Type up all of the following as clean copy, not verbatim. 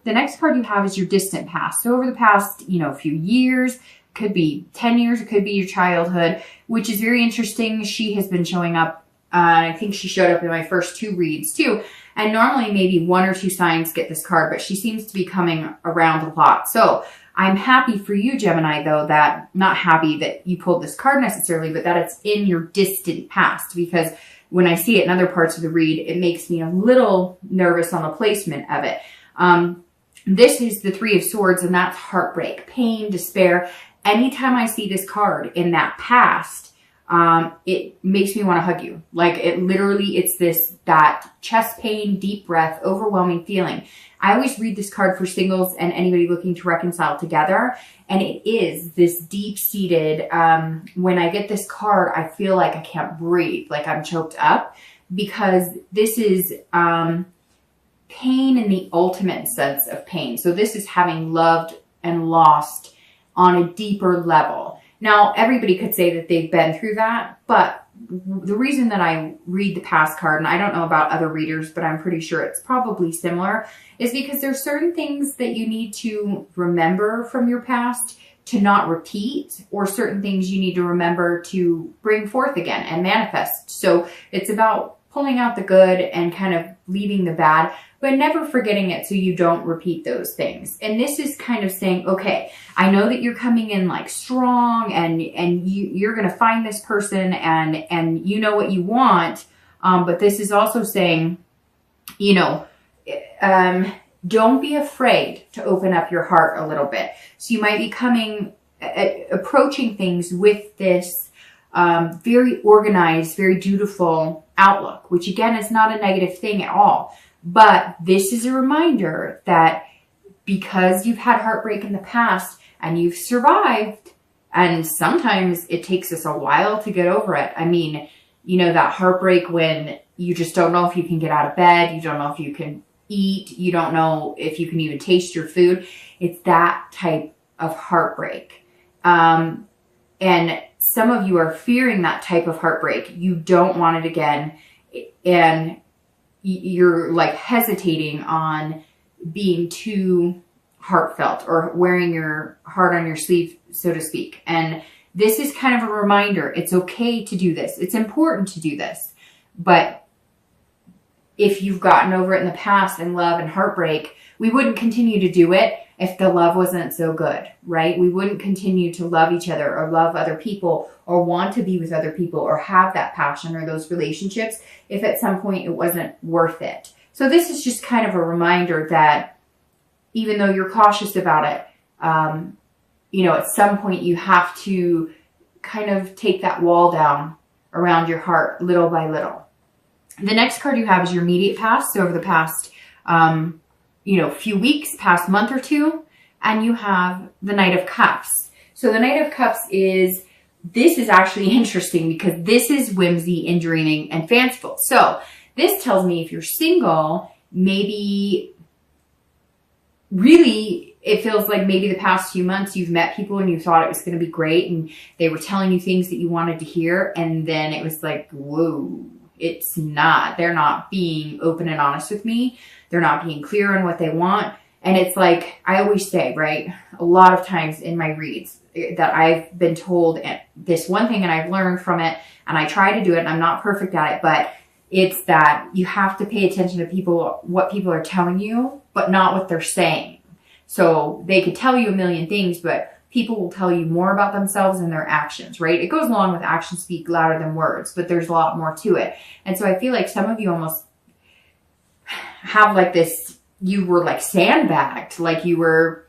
The next card you have is your distant past. So over the past, few years, could be 10 years, it could be your childhood, which is very interesting. She has been showing up. I think she showed up in my first 2 reads too. And normally maybe 1 or 2 signs get this card, but she seems to be coming around a lot. So I'm happy for you, Gemini, though, not happy that you pulled this card necessarily, but that it's in your distant past, because when I see it in other parts of the read, it makes me a little nervous on the placement of it. This is the 3 of Swords, and that's heartbreak, pain, despair. Anytime I see this card in that past, it makes me want to hug you. Like, it literally, it's that chest pain, deep breath, overwhelming feeling. I always read this card for singles and anybody looking to reconcile together. And it is this deep-seated, when I get this card, I feel like I can't breathe, like I'm choked up, because this is pain in the ultimate sense of pain. So this is having loved and lost on a deeper level. Now, everybody could say that they've been through that, but the reason that I read the past card, and I don't know about other readers, but I'm pretty sure it's probably similar, is because there's certain things that you need to remember from your past to not repeat, or certain things you need to remember to bring forth again and manifest. So it's about pulling out the good and kind of leaving the bad, but never forgetting it so you don't repeat those things. And this is kind of saying, okay, I know that you're coming in like strong, and you're going to find this person, and you know what you want. But this is also saying, don't be afraid to open up your heart a little bit. So you might be approaching things with this very organized, very dutiful outlook, which again is not a negative thing at all. But this is a reminder that because you've had heartbreak in the past and you've survived, and sometimes it takes us a while to get over it. I mean, that heartbreak when you just don't know if you can get out of bed, you don't know if you can eat, you don't know if you can even taste your food. It's that type of heartbreak. And some of you are fearing that type of heartbreak. You don't want it again. And you're like hesitating on being too heartfelt or wearing your heart on your sleeve, so to speak. And this is kind of a reminder. It's okay to do this. It's important to do this. But if you've gotten over it in the past in love and heartbreak, we wouldn't continue to do it if the love wasn't so good, right? We wouldn't continue to love each other or love other people or want to be with other people or have that passion or those relationships if at some point it wasn't worth it. So this is just kind of a reminder that even though you're cautious about it, at some point you have to kind of take that wall down around your heart little by little. The next card you have is your immediate past. So over the past, few weeks, past month or 2, and you have the Knight of Cups. So the Knight of Cups this is actually interesting because this is whimsy and dreaming and fanciful. So this tells me if you're single, maybe really it feels like maybe the past few months you've met people and you thought it was going to be great and they were telling you things that you wanted to hear, and then it was like, whoa, it's not. They're not being open and honest with me. They're not being clear on what they want. And it's like, I always say, right, a lot of times in my reads that I've been told this one thing and I've learned from it and I try to do it and I'm not perfect at it, but it's that you have to pay attention to what people are telling you, but not what they're saying. So they could tell you a million things, but people will tell you more about themselves and their actions, right? It goes along with actions speak louder than words, but there's a lot more to it. And so I feel like some of you almost have like this, you were like sandbagged, like you were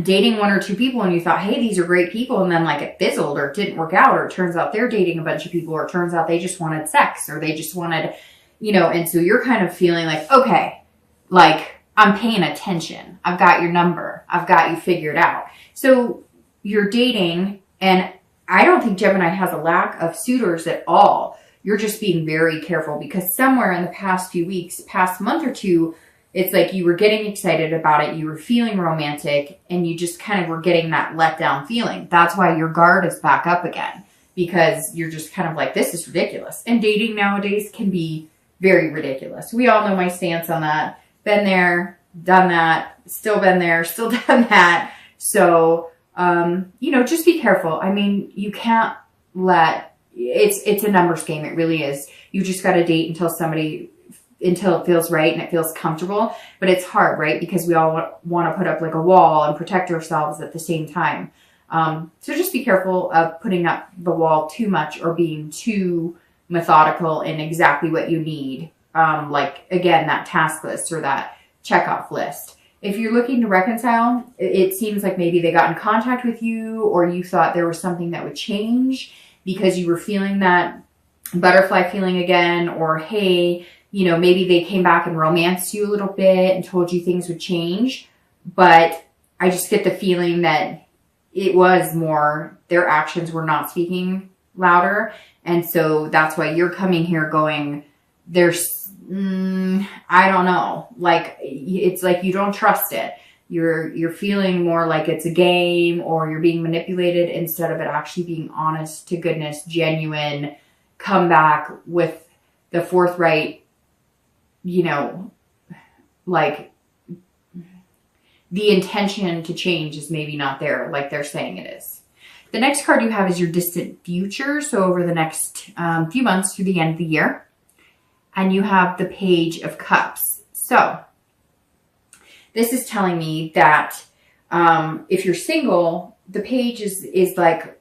dating 1 or 2 people and you thought, hey, these are great people. And then like it fizzled or it didn't work out, or it turns out they're dating a bunch of people, or it turns out they just wanted sex, or they just wanted, and so you're kind of feeling like, okay, like I'm paying attention. I've got your number. I've got you figured out. So you're dating, and I don't think Gemini has a lack of suitors at all. You're just being very careful because somewhere in the past few weeks, past month or 2, it's like you were getting excited about it. You were feeling romantic and you just kind of were getting that let down feeling. That's why your guard is back up again, because you're just kind of like, this is ridiculous. And dating nowadays can be very ridiculous. We all know my stance on that. Been there, done that, still been there, still done that. So, you know, just be careful. I mean, you can't let, it's a numbers game. It really is. You just got to date until it feels right and it feels comfortable. But it's hard, right? Because we all want to put up like a wall and protect ourselves at the same time. So just be careful of putting up the wall too much or being too methodical in exactly what you need. Like, again, that task list or that checkoff list. If you're looking to reconcile, it seems like maybe they got in contact with you, or you thought there was something that would change because you were feeling that butterfly feeling again, or hey, you know, maybe they came back and romanced you a little bit and told you things would change. But I just get the feeling that it was more, their actions were not speaking louder. And so that's why you're coming here going, there's, I don't know. Like, it's like you don't trust it. You're feeling more like it's a game, or you're being manipulated instead of it actually being honest to goodness, genuine, come back with the forthright, you know, like the intention to change is maybe not there like they're saying it is. The next card you have is your distant future. So over the next few months through the end of the year. And you have the Page of Cups. So this is telling me that if you're single, the page is like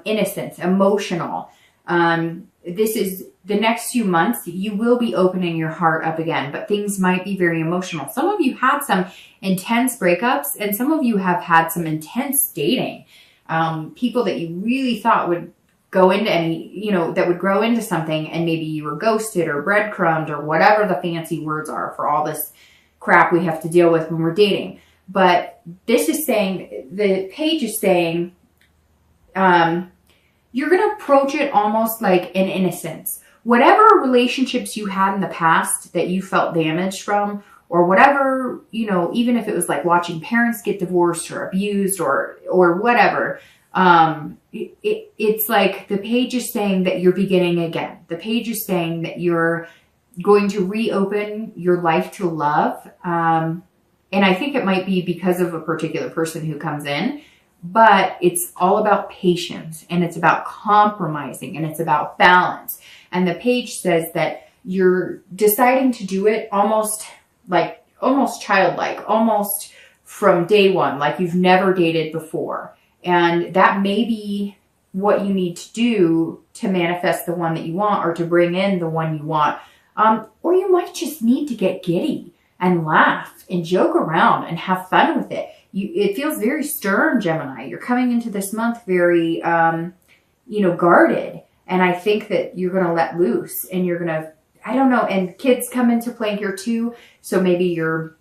innocence, emotional. This is the next few months, you will be opening your heart up again, but things might be very emotional. Some of you had some intense breakups, and some of you have had some intense dating. People that you really thought would go into any, you know, that would grow into something, and maybe you were ghosted or breadcrumbed or whatever the fancy words are for all this crap we have to deal with when we're dating. But this is saying, the page is saying, you're going to approach it almost like an innocence. Whatever relationships you had in the past that you felt damaged from, or whatever, you know, even if it was like watching parents get divorced or abused or whatever, it's like the page is saying that you're beginning again. The page is saying that you're going to reopen your life to love. And I think it might be because of a particular person who comes in, but it's all about patience, and it's about compromising, and it's about balance. And the page says that you're deciding to do it almost childlike, almost from day one, like you've never dated before. And that may be what you need to do to manifest the one that you want, or to bring in the one you want. Or you might just need to get giddy and laugh and joke around and have fun with it. It feels very stern, Gemini. You're coming into this month very, you know, guarded. And I think that you're going to let loose, and you're going to, I don't know, and kids come into play here too. So maybe you're,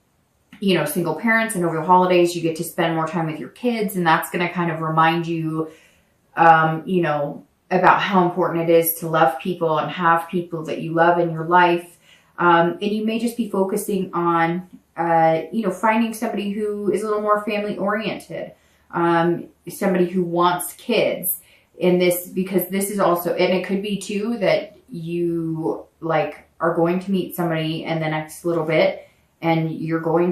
you know, single parents, and over the holidays you get to spend more time with your kids, and that's going to kind of remind you, you know, about how important it is to love people and have people that you love in your life. And you may just be focusing on, you know, finding somebody who is a little more family oriented, somebody who wants kids in this, because this is also, and it could be too that you like are going to meet somebody in the next little bit, and you're going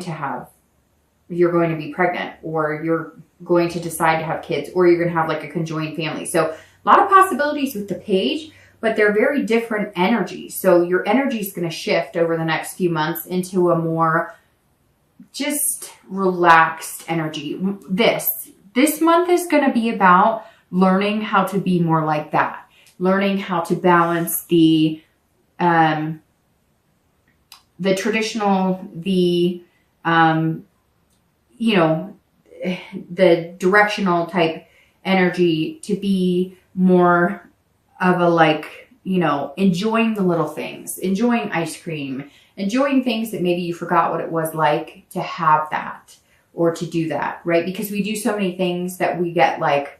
to be pregnant, or you're going to decide to have kids, or you're going to have like a conjoined family. So a lot of possibilities with the page, but they're very different energies. So your energy is going to shift over the next few months into a more just relaxed energy. This month is going to be about learning how to be more like that, learning how to balance the traditional, you know, the directional type energy to be more of a, like, you know, enjoying the little things, enjoying ice cream, enjoying things that maybe you forgot what it was like to have that or to do that, right? Because we do so many things that we get like,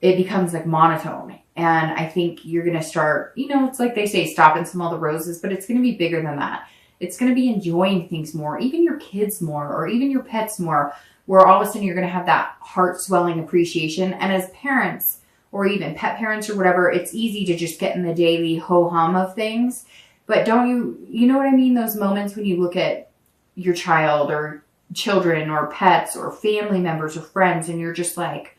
it becomes like monotone. And I think you're going to start, you know, it's like they say, stop and smell the roses, but it's going to be bigger than that. It's going to be enjoying things more, even your kids more, or even your pets more, where all of a sudden you're going to have that heart swelling appreciation. And as parents, or even pet parents or whatever, it's easy to just get in the daily ho-hum of things. But don't you know what I mean? Those moments when you look at your child or children or pets or family members or friends, and you're just like,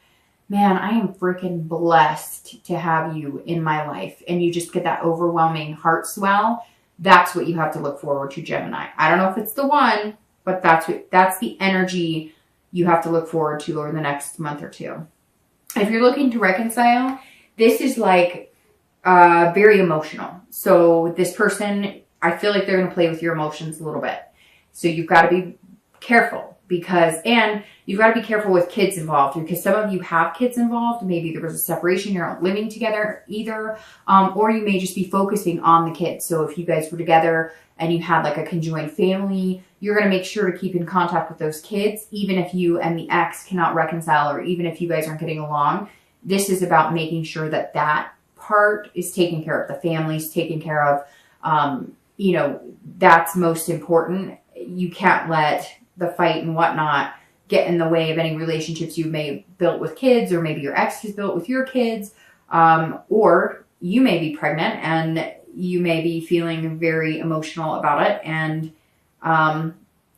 man, I am freaking blessed to have you in my life, and you just get that overwhelming heart swell, that's what you have to look forward to, Gemini. I don't know if it's the one, but that's the energy you have to look forward to over the next month or two. If you're looking to reconcile, this is like very emotional. So this person, I feel like they're going to play with your emotions a little bit. So you've got to be careful and you've got to be careful with kids involved, because some of you have kids involved. Maybe there was a separation, you're not living together either, or you may just be focusing on the kids. So if you guys were together and you had like a conjoined family, you're going to make sure to keep in contact with those kids, even if you and the ex cannot reconcile, or even if you guys aren't getting along. This is about making sure that that part is taken care of, the family's taken care of. You know, that's most important. You can't let the fight and whatnot get in the way of any relationships you may have built with kids, or maybe your ex has built with your kids, or you may be pregnant and you may be feeling very emotional about it, and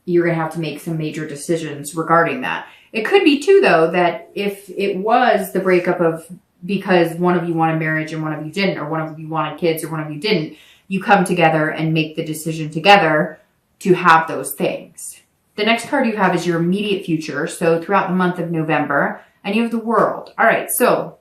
you're going to have to make some major decisions regarding that. It could be too, though, that if it was the breakup of because one of you wanted marriage and one of you didn't, or one of you wanted kids or one of you didn't, you come together and make the decision together to have those things. The next card you have is your immediate future. So throughout the month of November, and you have the World. All right, so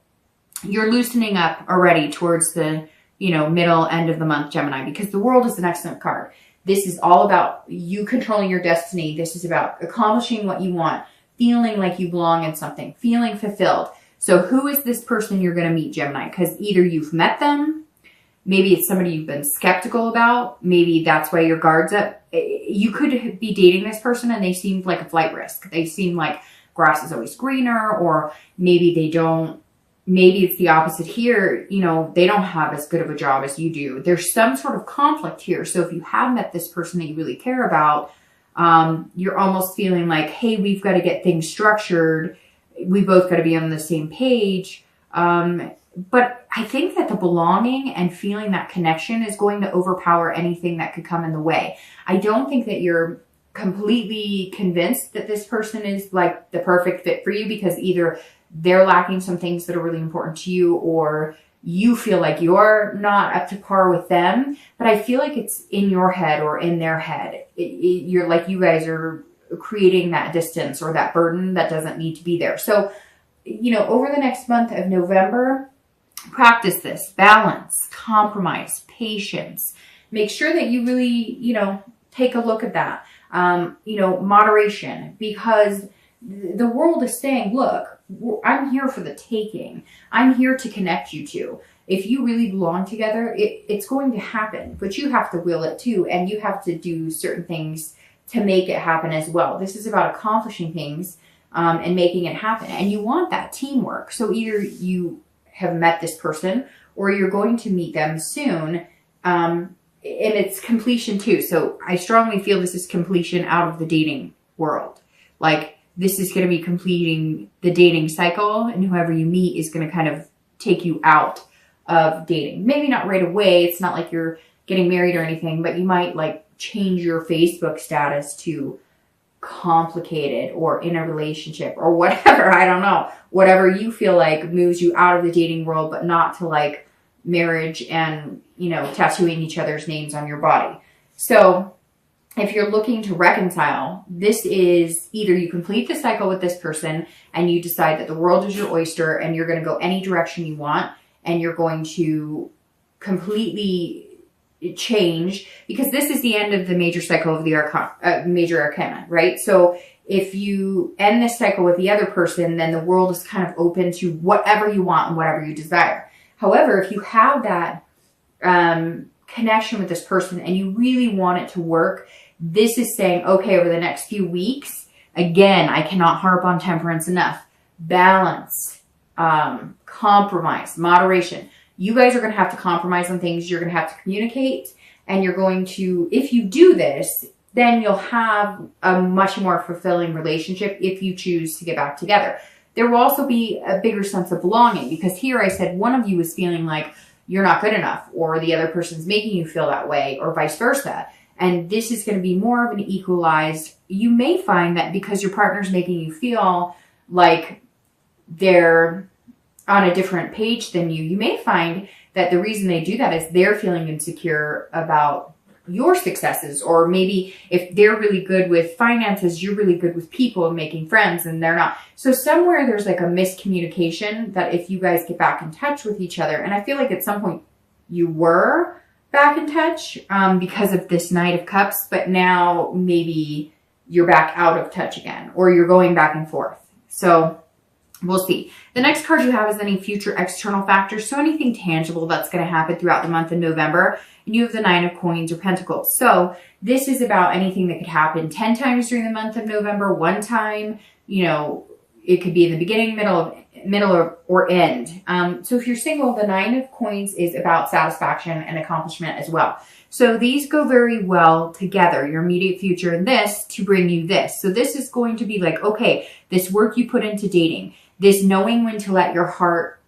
you're loosening up already towards the, middle end of the month, Gemini, because the World is an excellent card. This is all about you controlling your destiny. This is about accomplishing what you want, feeling like you belong in something, feeling fulfilled. So who is this person you're going to meet, Gemini? Because either you've met them, maybe it's somebody you've been skeptical about. Maybe that's why your guard's up. You could be dating this person and they seemed like a flight risk. They seem like grass is always greener, or maybe they don't. Maybe it's the opposite here. They don't have as good of a job as you do. There's some sort of conflict here. So if you have met this person that you really care about, you're almost feeling like, hey, we've got to get things structured. We both got to be on the same page. But I think that the belonging and feeling that connection is going to overpower anything that could come in the way. I don't think that you're completely convinced that this person is like the perfect fit for you, because either they're lacking some things that are really important to you, or you feel like you're not up to par with them. But I feel like it's in your head or in their head. You're like, you guys are creating that distance or that burden that doesn't need to be there. So, over the next month of November, practice this balance, compromise, patience. Make sure that you really, take a look at that. Moderation, because the World is saying, look, I'm here for the taking. I'm here to connect you two. If you really belong together, it's going to happen, but you have to will it too. And you have to do certain things to make it happen as well. This is about accomplishing things and making it happen. And you want that teamwork. So either you have met this person or you're going to meet them soon. And it's completion too. So I strongly feel this is completion out of the dating world. Like, this is going to be completing the dating cycle, and whoever you meet is going to kind of take you out of dating. Maybe not right away. It's not like you're getting married or anything, but you might like change your Facebook status to complicated or in a relationship or whatever. I don't know. Whatever you feel like moves you out of the dating world, but not to like marriage and, tattooing each other's names on your body. So if you're looking to reconcile, this is either you complete the cycle with this person and you decide that the world is your oyster and you're going to go any direction you want, and you're going to completely change, because this is the end of the major cycle of the major arcana, right? So if you end this cycle with the other person, then the world is kind of open to whatever you want and whatever you desire. However, if you have that connection with this person and you really want it to work, this is saying, okay, over the next few weeks, again, I cannot harp on temperance enough. Balance, compromise, moderation. You guys are going to have to compromise on things. You're going to have to communicate, and you're going to, if you do this, then you'll have a much more fulfilling relationship if you choose to get back together. There will also be a bigger sense of belonging, because here I said one of you is feeling like you're not good enough, or the other person's making you feel that way, or vice versa. And this is going to be more of an equalized. You may find that because your partner's making you feel like they're on a different page than you may find that the reason they do that is they're feeling insecure about your successes. Or maybe if they're really good with finances, you're really good with people and making friends, and they're not. So somewhere there's like a miscommunication that if you guys get back in touch with each other, and I feel like at some point you were back in touch because of this Knight of Cups, but now maybe you're back out of touch again, or you're going back and forth. So we'll see. The next card you have is any future external factors. So anything tangible that's going to happen throughout the month of November. And you have the 9 of Coins or Pentacles. So this is about anything that could happen 10 times during the month of November, one time. You know, it could be in the beginning, middle or end. So if you're single, the 9 of Coins is about satisfaction and accomplishment as well. So these go very well together, your immediate future and this to bring you this. So this is going to be like, okay, this work you put into dating, this knowing when to let your heart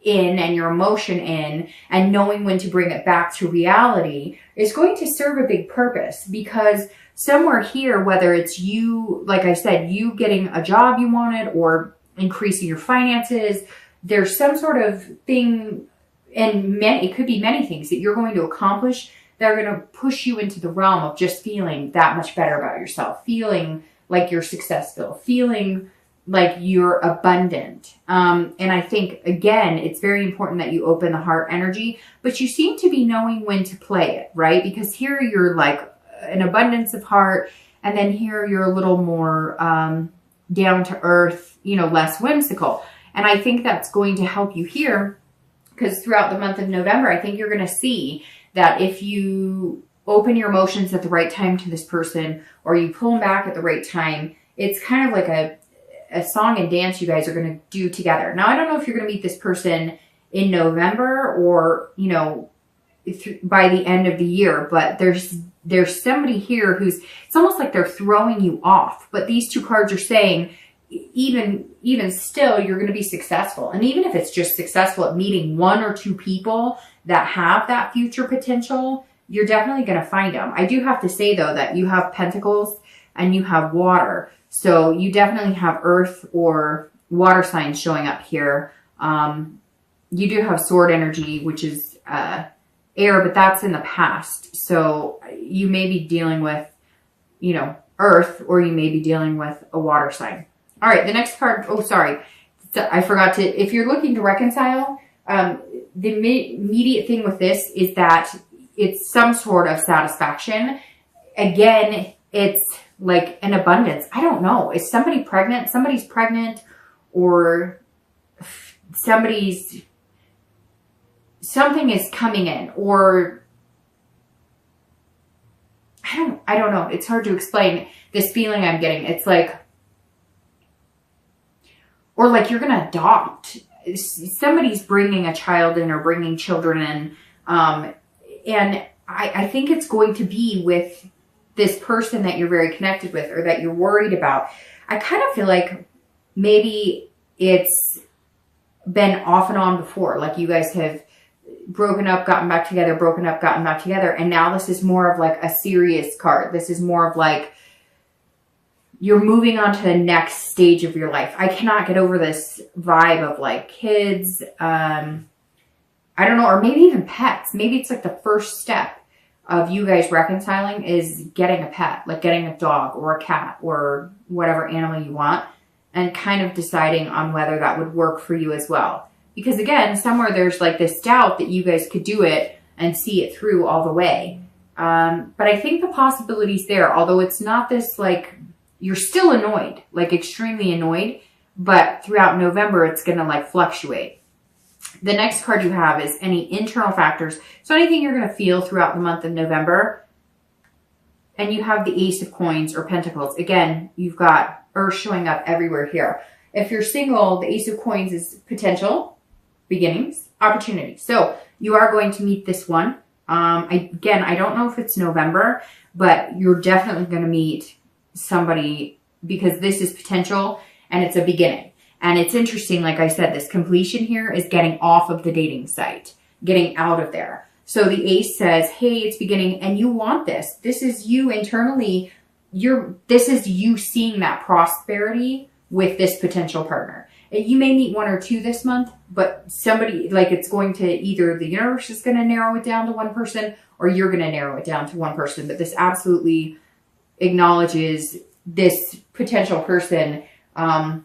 in and your emotion in, and knowing when to bring it back to reality is going to serve a big purpose, because somewhere here, whether it's you, like I said, you getting a job you wanted or increasing your finances, there's some sort of thing, and it could be many things that you're going to accomplish that are going to push you into the realm of just feeling that much better about yourself, feeling like you're successful, feeling like you're abundant. And I think, again, it's very important that you open the heart energy, but you seem to be knowing when to play it, right? Because here you're like an abundance of heart, and then here you're a little more down to earth, you know, less whimsical. And I think that's going to help you here, because throughout the month of November, I think you're going to see that if you open your emotions at the right time to this person, or you pull them back at the right time, it's kind of like a song and dance you guys are going to do together. Now, I don't know if you're going to meet this person in November or, you know, by the end of the year, but there's somebody here who's, it's almost like they're throwing you off. But these two cards are saying, even still, you're going to be successful. And even if it's just successful at meeting 1 or 2 people that have that future potential, you're definitely going to find them. I do have to say, though, that you have Pentacles and you have water. So you definitely have earth or water signs showing up here. You do have sword energy, which is air, but that's in the past. So you may be dealing with, you know, earth, or you may be dealing with a water sign. All right, the next card. Oh, sorry. I forgot to, if you're looking to reconcile, the immediate thing with this is that it's some sort of satisfaction. Again, it's like an abundance. I don't know. Is somebody pregnant? Somebody's pregnant, or something is coming in, or I don't know. It's hard to explain this feeling I'm getting. It's like, or like you're going to adopt. Somebody's bringing a child in or bringing children in. And I think it's going to be with this person that you're very connected with, or that you're worried about. I kind of feel like maybe it's been off and on before. Like you guys have broken up, gotten back together, broken up, gotten back together. And now this is more of like a serious card. This is more of like you're moving on to the next stage of your life. I cannot get over this vibe of like kids. I don't know, or maybe even pets. Maybe it's like the first step of you guys reconciling is getting a pet, like getting a dog or a cat or whatever animal you want, and kind of deciding on whether that would work for you as well. Because again, somewhere there's like this doubt that you guys could do it and see it through all the way. But I think the possibility's there, although it's not this like, you're still annoyed, like extremely annoyed, but throughout November, it's going to like fluctuate. The next card you have is any internal factors. So anything you're going to feel throughout the month of November. And you have the Ace of Coins or Pentacles. Again, you've got Earth showing up everywhere here. If you're single, the Ace of Coins is potential, beginnings, opportunity. So you are going to meet this one. Again, I don't know if it's November, but you're definitely going to meet somebody, because this is potential and it's a beginning. And it's interesting, like I said, this completion here is getting off of the dating site, getting out of there. So the ace says, hey, it's beginning and you want this. This is you internally. This is you seeing that prosperity with this potential partner. You may meet one or two this month, but somebody, like, it's going to either the universe is going to narrow it down to one person or you're going to narrow it down to one person. But this absolutely acknowledges this potential person. And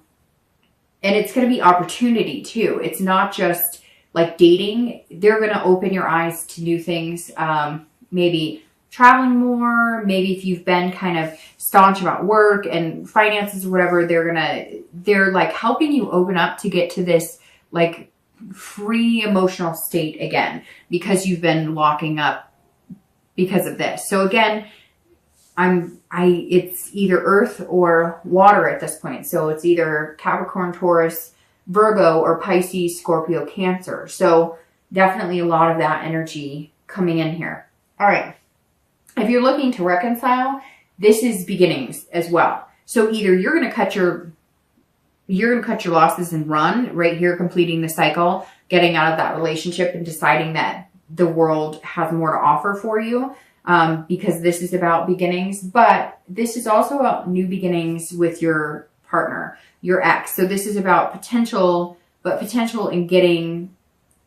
it's going to be opportunity too. It's not just like dating. They're going to open your eyes to new things. Maybe traveling more. Maybe if you've been kind of staunch about work and finances or whatever, they're like helping you open up to get to this like free emotional state again, because you've been locking up because of this. So again, it's either earth or water at this point. So it's either Capricorn, Taurus, Virgo, or Pisces, Scorpio, Cancer. So definitely a lot of that energy coming in here. All right. If you're looking to reconcile, this is beginnings as well. So either you're going to cut your losses and run right here, completing the cycle, getting out of that relationship and deciding that the world has more to offer for you, because this is about beginnings. But this is also about new beginnings with your partner, your ex. So this is about potential in getting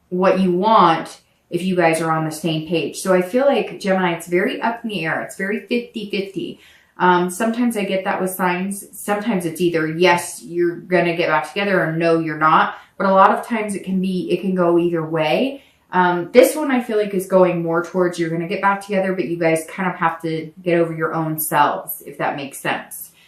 what you want if you guys are on the same page. So I feel like, Gemini, it's very up in the air. It's very 50-50. Sometimes I get that with signs. Sometimes it's either yes, you're going to get back together, or no, you're not. But a lot of times it can go either way. This one I feel like is going more towards you're going to get back together, but you guys kind of have to get over your own selves, if that makes sense.